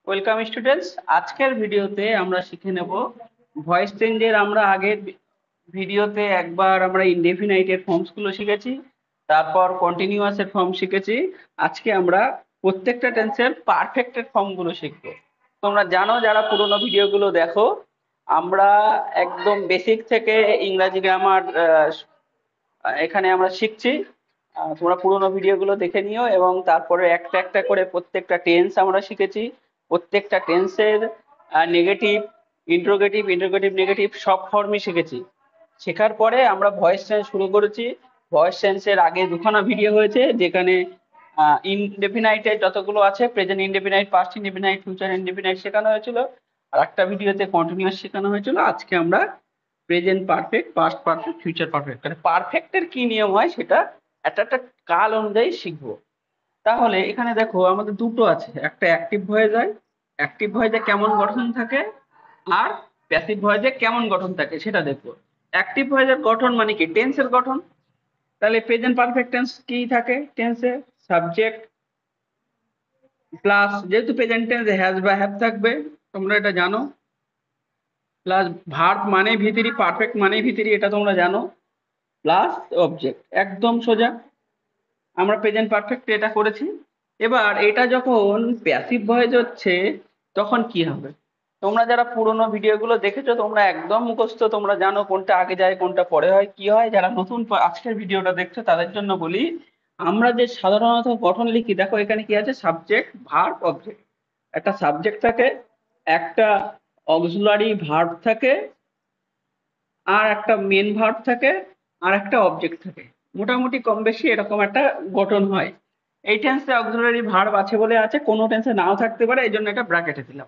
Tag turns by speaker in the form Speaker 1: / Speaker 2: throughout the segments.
Speaker 1: Welcome students. আজকের ভিডিওতে আমরা শিখে নেব ভয়েস চেঞ্জের। আমরা আগের ভিডিওতে একবার আমরা ইনডেফিনাইটের ফর্মস গুলো শিখেছি, তারপর কন্টিনিউয়াস এর ফর্ম শিখেছি। আজকে আমরা প্রত্যেকটা টেন্সের পারফেক্টের ফর্ম গুলো শিখবো। তোমরা জানো, যারা পুরোনো ভিডিওগুলো দেখো, আমরা একদম বেসিক থেকে ইংরাজি গ্রামার এখানে আমরা শিখছি। তোমরা পুরোনো ভিডিওগুলো দেখে নিও এবং তারপরে একটা একটা করে প্রত্যেকটা টেন্স আমরা শিখেছি। প্রত্যেকটা টেন্সের নেগেটিভ, ইন্টারোগেটিভ, ইন্টারোগেটিভ নেগেটিভ সব ফর্মই শিখেছি। শেখার পরে আমরা ভয়েস চেঞ্জ শুরু করেছি। ভয়েস চেঞ্জের আগে দুখানা ভিডিও হয়েছে, যেখানে ইনডেফিনাইটের যতগুলো আছে, present indefinite, past indefinite, future indefinite শেখানো হয়েছিল। আর একটা ভিডিওতে কন্টিনিউয়াস শেখানো হয়েছিল। আজকে আমরা present perfect, past perfect, future perfect, মানে পারফেক্টের কি নিয়ম হয় সেটা একটা একটা কাল অনুযায়ী শিখবো। তাহলে এখানে দেখো, আমাদের দুটো আছে, একটা অ্যাক্টিভ ভয়েস হয়, অ্যাক্টিভ ভয়েসে কেমন গঠন থাকে, আর প্যাসিভ ভয়েসে কেমন গঠন থাকে সেটা দেখবো। অ্যাক্টিভ ভয়েসের গঠন মানে কি, টেন্সের গঠন। তাহলে প্রেজেন্ট পারফেক্ট টেন্স কি থাকে টেন্সে? সাবজেক্ট প্লাস, যেহেতু প্রেজেন্ট টেন্স হ্যাজ বা হ্যাভ থাকবে, তোমরা এটা জানো, প্লাস ভার্ব মানে ভিতরি, পারফেক্ট মানে ভিতরি, এটা তোমরা জানো, প্লাস অবজেক্ট। একদম সোজা। আমরা প্রেজেন্ট পারফেক্ট এটা করেছি। এবার এটা যখন প্যাসিভ ভয়েস হচ্ছে, তখন কি হবে? তোমরা যারা পুরোনো ভিডিওগুলো দেখেছো, তোমরা একদম মুখস্থ, তোমরা জানো কোনটা আগে যায় কোনটা পরে হয়, কি হয়। যারা নতুন আজকের ভিডিওটা দেখছো তাদের জন্য বলি, আমরা যে সাধারণত গঠন লিখি, দেখো এখানে কি আছে, সাবজেক্ট ভার্ব অবজেক্ট। একটা সাবজেক্ট থাকে, একটা অক্সিলারি ভার্ব থাকে, আর একটা মেন ভার্ব থাকে, আর একটা অবজেক্ট থাকে। মোটামুটি কম বেশি এরকম একটা গঠন হয়। এই টেন্সে অক্সিলারি ভার্ব আছে বলে আছে, কোনো টেন্সে নাও থাকতে পারে, এই জন্য এটা ব্র্যাকেটে দিলাম।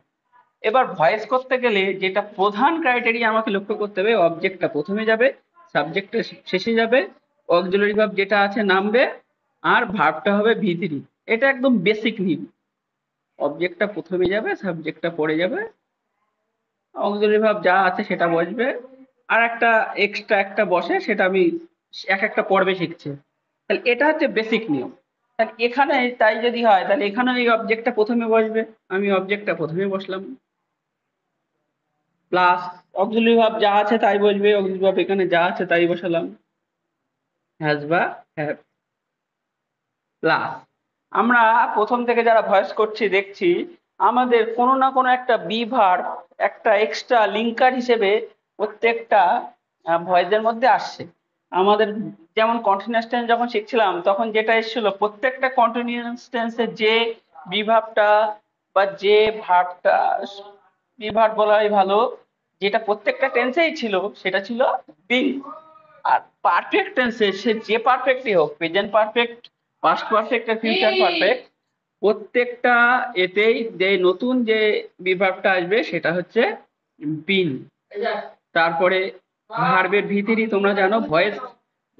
Speaker 1: এবার ভয়েস করতে গেলে যেটা প্রধান ক্রাইটেরিয়া আমাকে লক্ষ্য করতে হবে, অবজেক্টটা প্রথমে যাবে, সাবজেক্টটা শেষে যাবে, অক্সিলারি ভার্ব যেটা আছে নামবে, আর ভার্বটা হবে ভিতরি। এটা একদম বেসিক নিয়ম। অবজেক্টটা প্রথমে যাবে, সাবজেক্টটা পরে যাবে, অক্সিলারি ভার্ব যা আছে সেটা বসবে, আর একটা এক্সট্রা একটা বসে, সেটা আমি এক একটা পর্বে শিখছি। তাহলে এটা হচ্ছে বেসিক নিয়ম। তাহলে এখানে তাই যদি হয়, তাহলে এখানে এই অবজেক্টটা প্রথমে বসবে, আমি অবজেক্টটা প্রথমে বসলাম, প্লাস অক্সিলারি ভার্ব যা আছে তাই বসবে, অক্সিলারি ভার্ব এখানে যা আছে তাই বসালাম, হ্যাজ বা হ্যাভ, প্লাস আমরা প্রথম থেকে যারা ভয়েস করছি দেখছি, আমাদের কোনো না কোনো একটা বি ভার্ব, একটা এক্সট্রা লিঙ্কার হিসেবে প্রত্যেকটা ভয়েসের মধ্যে আসছে। আমাদের যেমন কন্টিনিউয়াস টেন্স যখন শিখছিলাম, তখন যেটা এসেছিল, প্রত্যেকটা কন্টিনিউয়াস টেন্সে যে বি ভার্বটা বা যে ভার্বটা, বি ভার্ব বলাই ভালো, যেটা প্রত্যেকটা টেন্সেই ছিল, সেটা ছিল বিং। আর পারফেক্ট টেন্সে সে যে পারফেক্টই হোক, প্রেজেন্ট পারফেক্ট, পাস্ট পারফেক্ট আর ফিউচার পারফেক্ট, প্রত্যেকটা এতেই যে নতুন যে বিভাগটা আসবে সেটা হচ্ছে বিন। তারপরে ভার্বের ভিতরি, তোমরা জানো ভয়েস,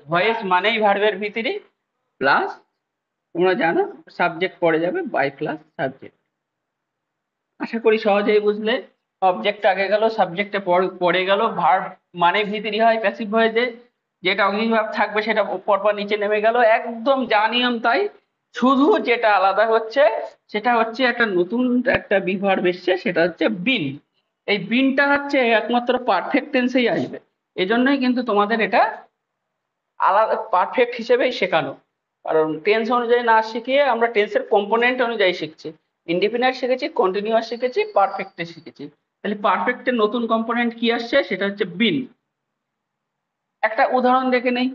Speaker 1: ভয়েস মানেই ভার্বের ভিতরি, প্লাস তোমরা জানো সাবজেক্ট পড়ে যাবে বাই প্লাস সাবজেক্ট। আশা করি সহজেই বুঝলে। অবজেক্ট আগে গেল, সাবজেক্টে পরে গেল, ভার্ব মানে ভিতরি হয় প্যাসিভ ভয়েসে, যেটা অগ্নিক ভাব থাকবে সেটা পরপর নিচে নেমে গেল, একদম যা নিয়ম তাই। শুধু যেটা আলাদা হচ্ছে, সেটা হচ্ছে একটা নতুন একটা বিভার্ব এসছে, সেটা হচ্ছে বিন। এই বিনটা হচ্ছে একমাত্র পারফেক্ট টেন্সেই আসবে। এজন্যই কিন্তু তোমাদের এটা আলাদা পারফেক্ট হিসেবেই শেখানো। কারণ টেন্স অনুযায়ী না শিখিয়ে আমরা টেন্সের কম্পোনেন্ট অনুযায়ী শিখছি। ইনডিফিনাইট শিখেছি, কন্টিনিউয়াস শিখেছি, পারফেক্টে শিখেছি। তাহলে পারফেক্টের নতুন কম্পোনেন্ট কি আসছে, সেটা হচ্ছে বিন। একটা উদাহরণ দেখে নেই,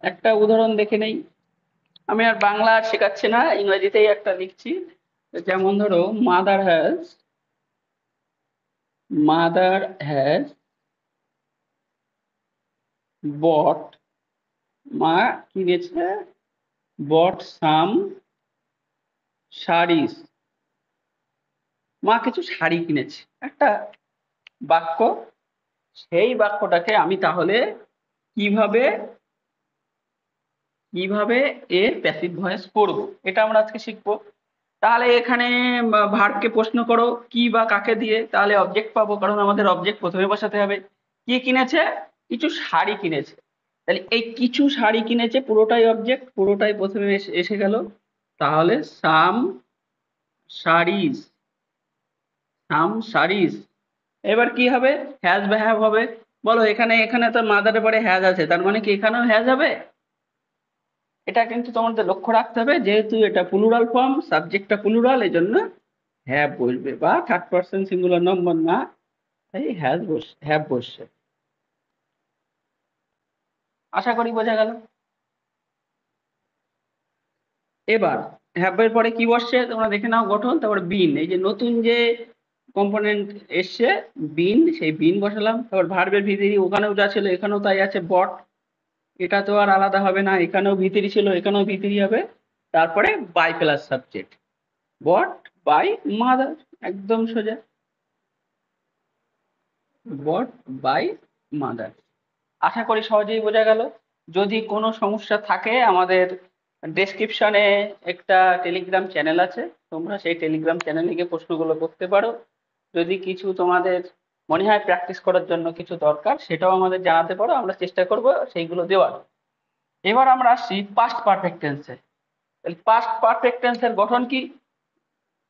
Speaker 1: একটা উদাহরণ দেখে নেই। আমি আর বাংলা আর শেখাচ্ছি না, ইংরেজিতেই একটা লিখছি। যেমন ধরো, মাদার হ্যাজ বট, মা কিনেছে, বট সাম শাড়িস, মা কিছু শাড়ি কিনেছে, একটা বাক্য। সেই বাক্যটাকে আমি তাহলে কিভাবে কিভাবে এর প্যাসিভ ভয়েস করব, এটা আমরা আজকে শিখবো। তাহলে এখানে ভার্বকে প্রশ্ন করো কি বা কাকে দিয়ে, তাহলে অবজেক্ট পাবো, কারণ আমাদের অবজেক্ট প্রথমে বসাতে হবে। কি কিনেছে? কিছু শাড়ি কিনেছে। তাহলে এই কিছু শাড়ি কিনেছে পুরোটাই অবজেক্ট, পুরোটাই প্রথমে এসে গেল। তাহলে সাম সারিস, সাম সারিস। এবার কি হবে? হ্যাজ বা হ্যাভ হবে। বলো, এখানে এখানে তো মাদারের পরে হ্যাজ আছে, তার মানে কি এখানেও হ্যাজ হবে? এটা কিন্তু তোমাদের লক্ষ্য রাখতে হবে, যেহেতু এটা প্লুরাল ফর্ম, সাবজেক্টটা প্লুরাল, এই জন্য হ্যাভ বসবে, বা থার্ড পার্সন সিঙ্গুলার নম্বর না, তাই হ্যাভ বসছে। আশা করি বোঝা গেল। এবার হ্যাভের পরে কি বসছে তোমরা দেখে নাও, গঠন, তারপর বিন, এই যে নতুন যে কম্পোনেন্ট এসছে বিন, সেই বিন বসালাম। তারপর ভার্বের ভিতরি, ওখানেও যা ছিল এখানেও তাই আছে, বট, এটা তো আর আলাদা হবে না, এখানেও ভিতরি ছিল এখানেও ভিতরি হবে। তারপরে by plus subject, bought by mother, একদম সোজা, বট বাই মাদার। আশা করি সহজেই বোঝা গেল। যদি কোনো সমস্যা থাকে, আমাদের ডেসক্রিপশনে একটা টেলিগ্রাম চ্যানেল আছে, তোমরা সেই টেলিগ্রাম চ্যানেলে গিয়ে প্রশ্নগুলো করতে পারো। যদি কিছু তোমাদের মনে হয় প্র্যাকটিস করার জন্য কিছু দরকার, সেটাও আমাদের জানাতে পারো, আমরা চেষ্টা করব সেইগুলো দেওয়ার। এবার আমরা আসছি পাস্ট পারফেক্ট টেন্সে। তাহলে পাস্ট পারফেক্ট টেন্সের গঠন কি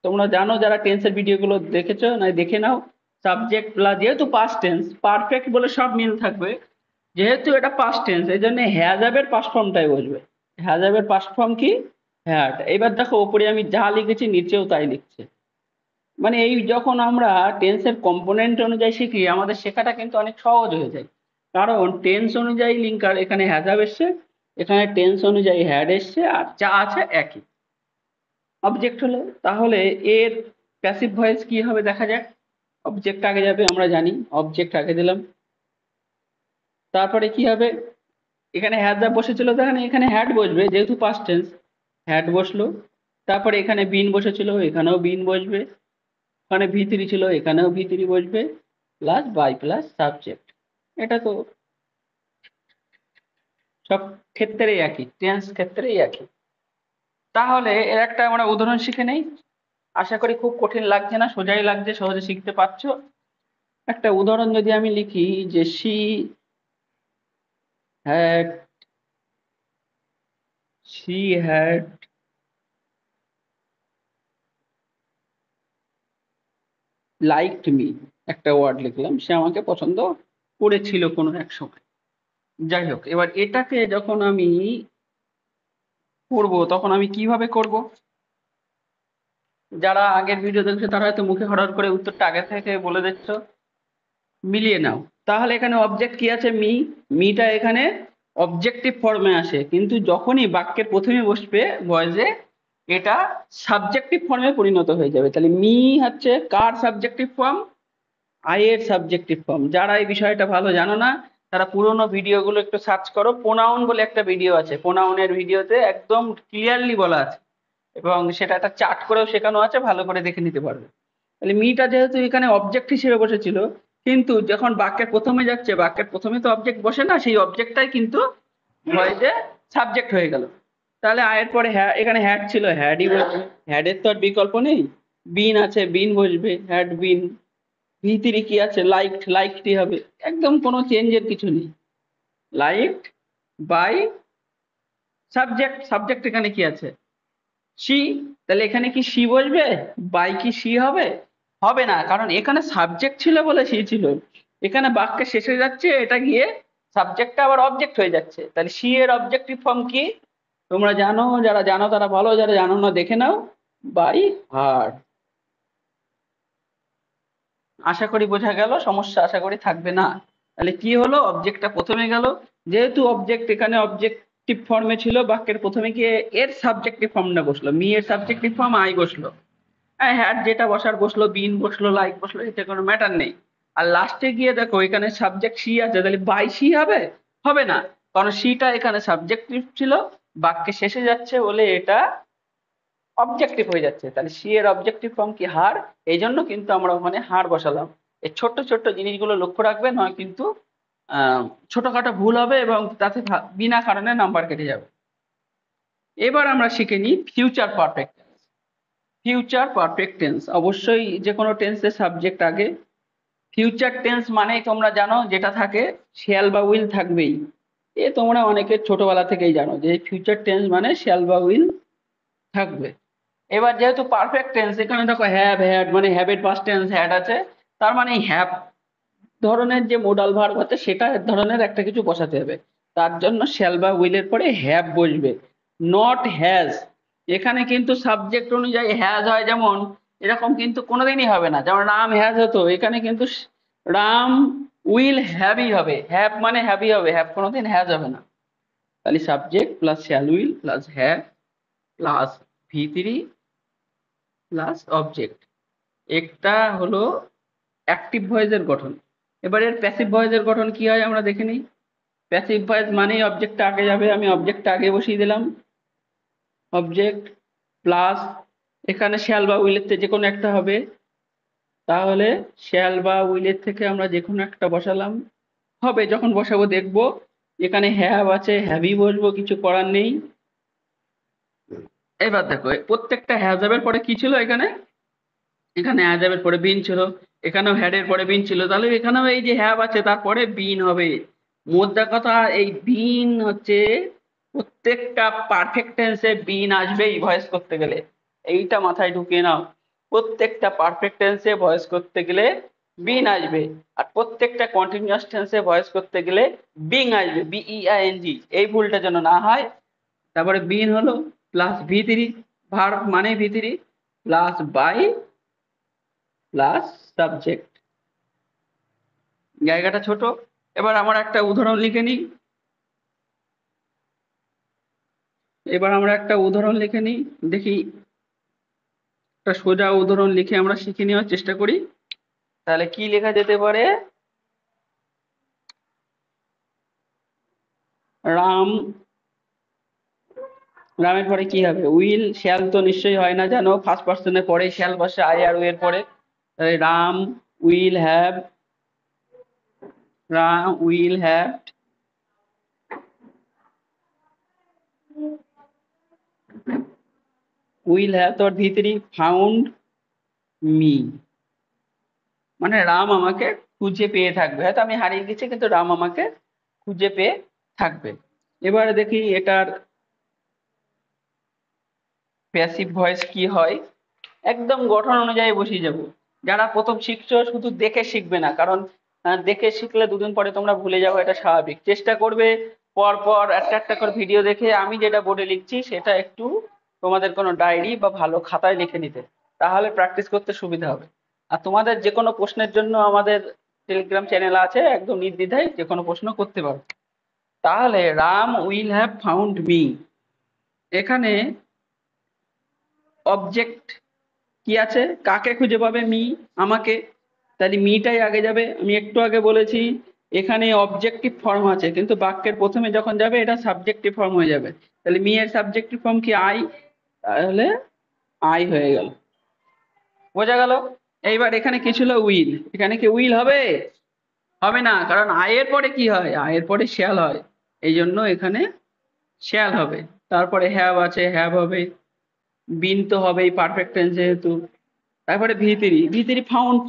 Speaker 1: তোমরা জানো, যারা টেন্সের ভিডিওগুলো দেখেছো না দেখে নাও। সাবজেক্ট প্লাস, যেহেতু পাস্ট টেন্স, পারফেক্ট বলে সব মিল থাকবে, যেহেতু এটা পাস্ট টেন্স এই জন্য হ্যাজ হ্যাভ এর পাস্ট ফর্মটাই বসবে। হ্যাজ হ্যাভ এর পাস্ট ফর্ম কি? হ্যাড। এবার দেখো ওপরে আমি যা লিখেছি নিচেও তাই লিখছে, মানে এই যখন আমরা টেন্সের কম্পোনেন্ট অনুযায়ী শিখি, আমাদের শেখাটা কিন্তু অনেক সহজ হয়ে যায়। কারণ টেন্স অনুযায়ী লিঙ্কার এখানে হ্যাজ হ্যাভ এসছে, এখানে টেন্স অনুযায়ী হ্যাড এসছে, আর যা আছে একই। অবজেক্ট হলো, তাহলে এর প্যাসিভ ভয়েস কি হবে দেখা যাক। অবজেক্ট আগে যাবে, আমরা জানি অবজেক্ট আগে দিলাম। তারপরে কি হবে? এখানে হ্যাড যা বসেছিল, তাহলে এখানে হ্যাড বসবে, যেহেতু পাস্ট টেন্স হ্যাড বসলো। তারপরে এখানে বিন বসেছিল, এখানেও বিন বসবে। ওখানে ভি থ্রি ছিল, এখানেও ভি থ্রি বসবে, প্লাস বাই প্লাস সাবজেক্ট। এটা তো সব ক্ষেত্রেই একই, টেন্স ক্ষেত্রেই একই। তাহলে এর একটা আমরা উদাহরণ শিখে নেই। আশা করি খুব কঠিন লাগছে না, সোজাই লাগছে, সহজে শিখতে পারছো। একটা উদাহরণ যদি আমি লিখি, যে had she had liked me, একটা ওয়ার্ড লিখলাম, সে আমাকে পছন্দ করেছিল কোনো এক সময়। যাই হোক, এবার এটাকে যখন আমি করব, তখন আমি কিভাবে করব? যারা আগের ভিডিও দেখছো তারা হয়তো মুখে হঠাৎ করে উত্তরটা আগে থেকে বলে দিচ্ছ, মিলিয়ে নাও। তাহলে এখানে অবজেক্ট কি আছে? মি। মিটা এখানে অবজেক্টিভ ফর্মে আসে, কিন্তু যখনই বাক্যের প্রথমে বসবে ভয়েসে, এটা সাবজেক্টিভ ফর্মে পরিণত হয়ে যাবে। তাহলে মি হচ্ছে কার সাবজেক্টিভ ফর্ম? আই এর সাবজেক্টিভ ফর্ম। যারা এই বিষয়টা ভালো জানো না, তারা পুরোনো ভিডিওগুলো একটু সার্চ করো, প্রোনাউন বলে একটা ভিডিও আছে, প্রোনাউনের ভিডিওতে একদম ক্লিয়ারলি বলা আছে, এবং সেটা একটা চার্ট করেও শেখানো আছে, ভালো করে দেখে নিতে পারবে। তাহলে মিটা যেহেতু এখানে অবজেক্ট হিসেবে বসেছিল, কিন্তু যখন বাক্যের প্রথমে যাচ্ছে, বাক্যের প্রথমে তো অবজেক্ট বসে না, সেই অবজেক্টটাই কিন্তু ভয়েসে সাবজেক্ট হয়ে গেল। তাহলে আয়ের পরে এখানে হ্যাড ছিল, হ্যাডই বসবে, হ্যাডের তো আর বিকল্প নেই। বিন আছে, বিন বসবে, হ্যাড বিন। ভি3 কি আছে? লাইকড, লাইকডই হবে, একদম কোনো চেঞ্জের কিছু নেই। লাইকড বাই সাবজেক্ট, সাবজেক্ট এখানে কি আছে? সি। তাহলে এখানে কি সি বসবে? বাই কি সি হবে? হবে না, কারণ এখানে সাবজেক্ট ছিল বলে সি ছিল। এখানে বাক্যে শেষে যাচ্ছে, এটা গিয়ে সাবজেক্টটা আবার অবজেক্ট হয়ে যাচ্ছে। তাহলে সি এর অবজেক্টিভ ফর্ম কি? তোমরা জানো, যারা জানো তারা ভালো, যারা জানো না দেখে নাও, বাই হার্ড। আশা করি বোঝা গেল, সমস্যা আশা করি থাকবে না। তাহলে কি হলো? অবজেক্টটা প্রথমে গেল, যেহেতু অবজেক্ট এখানে অবজেক্টিভ ফর্মে ছিল, বাক্যের প্রথমে গিয়ে এর সাবজেক্টিভ ফর্মটা বসলো, মি এর সাবজেক্টিভ ফর্ম আই বসলো। হ্যাঁ, যেটা বসার বসলো, বিন বসলো, লাইক বসলো, এতে কোনো ম্যাটার নেই। আর লাস্টে গিয়ে দেখো এখানে সাবজেক্ট সি আছে, তাহলে বাই সি হবে? হবে না, কারণ সিটা এখানে সাবজেক্টিভ ছিল, বাক্যে শেষে যাচ্ছে বলে এটা অবজেক্টিভ হয়ে যাচ্ছে। তাহলে সি এর অবজেক্টিভ ফর্ম কি? হার। এই জন্য কিন্তু আমরা ওখানে হার বসালাম। এই ছোট্ট ছোট্ট জিনিসগুলো লক্ষ্য রাখবে, নয় কিন্তু ছোটখাটো ভুল হবে, এবং তাতে বিনা কারণে নাম্বার কেটে যাবে। এবার আমরা শিখে নিই future perfect tense. Future perfect tense, অবশ্যই যে কোনো টেন্সের সাবজেক্ট আগে। ফিউচার টেন্স মানেই তোমরা জানো, যেটা থাকে শ্যাল বা উইল থাকবেই। এ তোমরা অনেকে ছোটবেলা থেকেই জানো যে ফিউচার টেন্স মানে শ্যাল বা উইল থাকবে। এবার যেহেতু পারফেক্ট টেন্স, এখানে দেখো হ্যাভ হ্যাড মানে হ্যাভের পাস্ট টেন্স হ্যাড আছে, তার মানে হ্যাভ ধরনের যে মোডাল ভার্ব আছে সেটা ধরনের একটা কিছু বসাতে হবে। তার জন্য শ্যাল বা উইলের পরে হ্যাভ বসবে, নট হ্যাজ। এখানে কিন্তু সাবজেক্ট অনুযায়ী হ্যাজ হয় যেমন, এরকম কিন্তু কোনোদিনই হবে না। যেমন রাম হ্যাজ হতো, এখানে কিন্তু রাম উইল হ্যাভই হবে, হ্যাভ মানে হ্যাভই হবে, হ্যাভ কোনোদিন হ্যাজ হবে না। তাহলে subject plus shall will plus have plus ভি3 প্লাস অবজেক্ট। একটা হলো অ্যাক্টিভ ভয়েসের গঠন। এবার এর প্যাসিভ ভয়েসের গঠন কি হয় আমরা দেখে নিই। প্যাসিভ ভয়েস মানেই অবজেক্টটা আগে যাবে, আমি অবজেক্টটা আগে বসিয়ে দিলাম, অবজেক্ট প্লাস এখানে শ্যাল বা উইলের থেকে যে কোনো একটা হবে, তাহলে শ্যাল বা উইলের থেকে আমরা যে কোনো একটা বসালাম, হবে যখন বসাবো দেখবো। এখানে হ্যাভ আছে, হ্যাভই বসবো, কিছু করার নেই। এবার দেখো প্রত্যেকটা হ্যাজাবের পরে কি ছিল, এখানে এখানে হ্যাজাবের পরে বিন ছিল, এখানেও হ্যাডের পরে বিন ছিল, তাহলে এখানেও এই যে হ্যাভ আছে তারপরে বিন হবে। মোদ্দা কথা এই বিন হচ্ছে প্রত্যেকটা পারফেক্ট টেন্সে বিন আসবেই ভয়েস করতে গেলে, এইটা মাথায় ঢুকিয়ে নাও। প্রত্যেকটা পারফেক্ট টেন্সে ভয়েস করতে গেলে বিন আসবে, আর প্রত্যেকটা কন্টিনিউয়াস টেন্সে ভয়েস করতে গেলে বিং আসবে, বিইআইএনজি, এই ভুলটা যেন না হয়। তারপরে বিন হলো প্লাস ভি3, ভার্ব মানে ভি3 প্লাস বাই প্লাস সাবজেক্ট। জায়গাটা ছোট। এবার আমরা একটা উদাহরণ লিখে নিই, দেখি একটা সোজা উদাহরণ লিখে আমরা শিখে নেওয়ার চেষ্টা করি। তাহলে কি লেখা যেতে পারে, রাম, রামের পরে কি হবে, উইল। শ্যাল তো নিশ্চয়ই হয় না, জানো ফার্স্ট পার্সনের পরে শ্যাল বসে আই আর এর পরে। তাহলে Ram will have, Ram will have তোর ভি3 ফাউন্ড মি, মানে রাম আমাকে খুঁজে পেয়ে থাকবে, হয়তো আমি হারিয়ে গেছি কিন্তু রাম আমাকে খুঁজে পেয়ে থাকবে। এবারে দেখি এটার প্যাসিভ ভয়েস কি হয়, একদম গঠন অনুযায়ী বসিয়ে যাব। যারা প্রথম শিখছো শুধু দেখে শিখবে না, কারণ দেখে শিখলে দুদিন পরে তোমরা ভুলে যাবে, এটা স্বাভাবিক। চেষ্টা করবে পর পর একটা একটা করে ভিডিও দেখে আমি যেটা বোর্ডে লিখছি সেটা একটু তোমাদের কোনো ডায়েরি বা ভালো খাতায় লিখে নিতে, তাহলে প্র্যাকটিস করতে সুবিধা হবে। আর তোমাদের যে কোনো প্রশ্নের জন্য আমাদের টেলিগ্রাম চ্যানেল আছে, একদম নির্দ্বিধায় যে কোনো প্রশ্ন করতে পারো। তাহলে Ram will have found me, এখানে অবজেক্ট কি আছে, কাকে খুঁজে পাবে, মি, আমাকে। তাহলে মিটাই আগে যাবে। আমি একটু আগে বলেছি এখানে অবজেক্টিভ ফর্ম আছে, কিন্তু বাক্যের প্রথমে যখন যাবে এটা সাবজেক্টিভ ফর্ম হয়ে যাবে। তাহলে মি এর সাবজেক্টিভ ফর্ম কি, আই, তাহলে আই হয়ে গেল। বোঝা গেল? এইবার এখানে কি ছিল, উইল, এখানে কি উইল হবে, হবে না, কারণ আয়ের পরে কি হয়, আয়ের পরে শ্যাল হয়, এই জন্য এখানে শ্যাল হবে। তারপরে হ্যাভ আছে, হ্যাভ হবে, বিন তো হবেই পারফেক্ট টেন্স যেহেতু। তারপরে ভি3, ভি3 ফাউন্ড,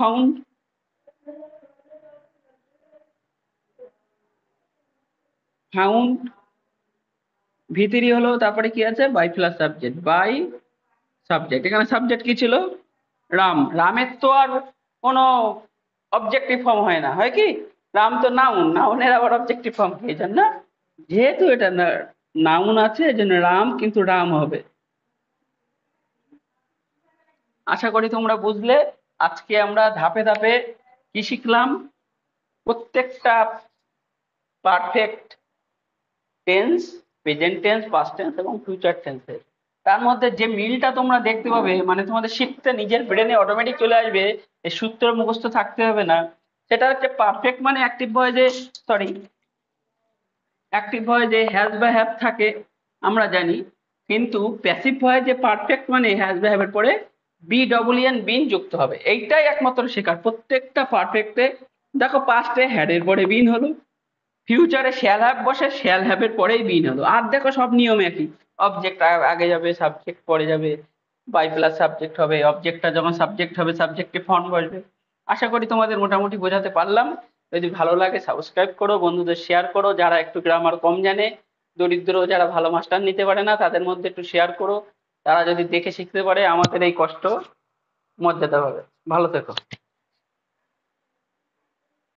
Speaker 1: ফাউন্ড ভি3 হলো, তারপরে কি আছে, by plus subject, by subject. এখানে সাবজেক্ট কি ছিল, রাম। রামের তো আর কোনো অবজেক্টিভ ফর্ম হয় না, হয় কি, রাম তো নাউন, নাউনের আবার অবজেক্টিভ ফর্ম কি, এই জন্য যেহেতু এটা নাউন আছে এই জন্য রাম, কিন্তু রাম হবে। আশা করি তোমরা বুঝলে। আজকে আমরা ধাপে ধাপে কি শিখলাম, প্রত্যেকটা perfect tense, present tense, past tense এবং ফিউচার টেন্সের, তার মধ্যে যে মিলটা তোমরা দেখতে পাবে, মানে তোমাদের শিখতে নিজের ব্রেনে অটোমেটিক চলে আসবে, এই সূত্র মুখস্থ থাকতে হবে না। সেটা হচ্ছে পারফেক্ট মানে অ্যাক্টিভ ভয়েসে, সরি, অ্যাক্টিভ ভয়েসে হ্যাজ বা হ্যাভ থাকে আমরা জানি, কিন্তু প্যাসিভ ভয়েসে পারফেক্ট মানে হ্যাজ বা হ্যাভের পরে বি ডবল এন বিন যুক্ত হবে, এইটাই একমাত্র শেখার প্রত্যেকটা পারফেক্টে। দেখো পাস্টে হ্যাডের পরে বিন হলো, ফিউচারে শ্যাল হ্যাভ বসে শ্যাল হ্যাভের পরেই বিন হলো, আর দেখো সব নিয়ম একই। অবজেক্ট আগে যাবে, সাবজেক্ট পরে যাবে, বাই প্লাস সাবজেক্ট হবে, অবজেক্টটা যখন সাবজেক্ট হবে সাবজেক্টে ফর্ম বসবে। আশা করি তোমাদের মোটামুটি বোঝাতে পারলাম। যদি ভালো লাগে সাবস্ক্রাইব করো, বন্ধুদের শেয়ার করো, যারা একটু গ্রামার কম জানে, দরিদ্র যারা ভালো মাস্টার নিতে পারে না তাদের মধ্যে একটু শেয়ার করো। তারা যদি দেখে শিখতে পারে আমাদের এই কষ্ট মর্যাদা পাবে। ভালো থেকো।